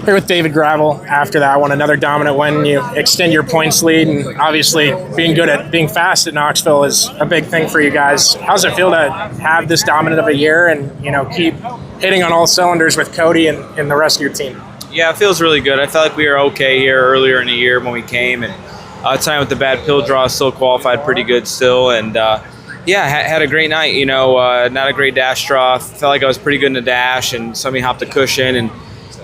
Here with David Gravel after that one, another dominant win. You extend your points lead, and obviously being fast at Knoxville is a big thing for you guys. How does it feel to have this dominant of a year and keep hitting on all cylinders with Cody and the rest of your team? Yeah, it feels really good. I felt like we were okay here earlier in the year when we came, and tonight with the bad pill draw, still qualified pretty good still, and had a great night. Not a great dash draw. Felt like I was pretty good in the dash, and somebody hopped the cushion and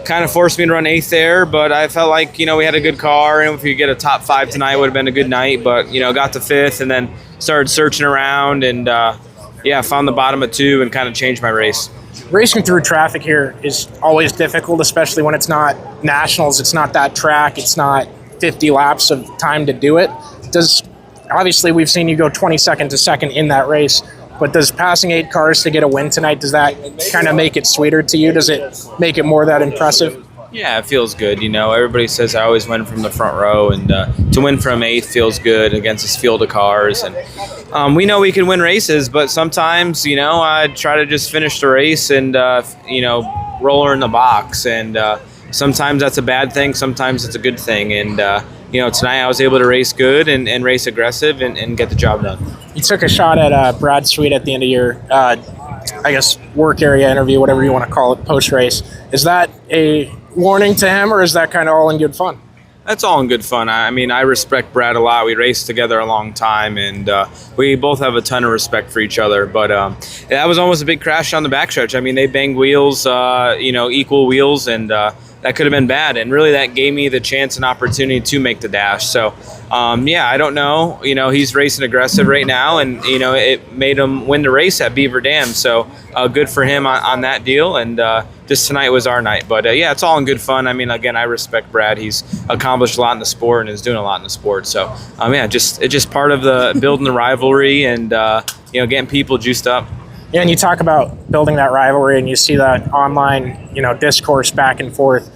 kind of forced me to run 8th there, but I felt like, we had a good car, and if we get a top 5 tonight, it would have been a good night, but, got to 5th and then started searching around and, found the bottom of 2 and kind of changed my race. Racing through traffic here is always difficult, especially when it's not nationals, it's not that track, it's not 50 laps of time to do it. Obviously, we've seen you go 22nd to second in that race, but does passing 8 cars to get a win tonight, does that kind of make it sweeter to you? Does it make it more that impressive? Yeah, it feels good. Everybody says I always win from the front row, and to win from 8th feels good against this field of cars. And we know we can win races, but sometimes, I try to just finish the race and, roll her in the box. And sometimes that's a bad thing. Sometimes it's a good thing. And, tonight I was able to race good and race aggressive and get the job done. You took a shot at Brad Sweet at the end of your, work area interview, whatever you want to call it, post-race. Is that a warning to him, or is that kind of all in good fun? That's all in good fun. I respect Brad a lot. We raced together a long time, and we both have a ton of respect for each other. But that was almost a big crash on the backstretch. They banged wheels, equal wheels, and that could have been bad. And really that gave me the chance and opportunity to make the dash. So, I don't know. He's racing aggressive right now, and, it made him win the race at Beaver Dam. So good for him on that deal. And this tonight was our night. But, it's all in good fun. Again, I respect Brad. He's accomplished a lot in the sport and is doing a lot in the sport. So, it's just part of the building the rivalry and, getting people juiced up. Yeah, and you talk about building that rivalry, and you see that online, discourse back and forth.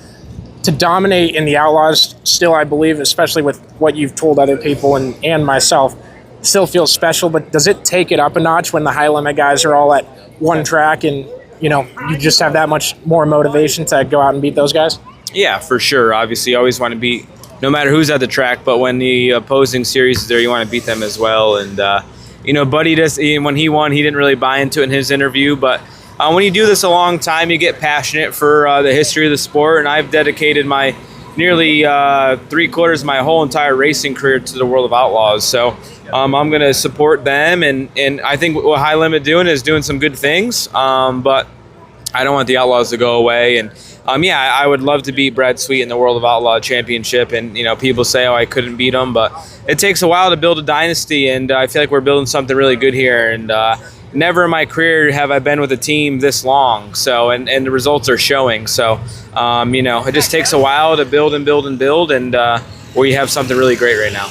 To dominate in the Outlaws, still, I believe, especially with what you've told other people and myself, still feels special. But does it take it up a notch when the high limit guys are all at one track and, you just have that much more motivation to go out and beat those guys? Yeah, for sure. Obviously, you always want to beat no matter who's at the track, but when the opposing series is there, you want to beat them as well. And, Buddy, when he won, he didn't really buy into it in his interview. But when you do this a long time, you get passionate for the history of the sport. And I've dedicated my nearly 3/4 of my whole entire racing career to the World of Outlaws. So I'm going to support them. And I think what High Limit is doing some good things. But I don't want the Outlaws to go away. And I would love to beat Brad Sweet in the World of Outlaw Championship. And, people say, I couldn't beat him. But it takes a while to build a dynasty. And I feel like we're building something really good here. And never in my career have I been with a team this long. So, and the results are showing. So, it just takes a while to build and build and build. And we have something really great right now.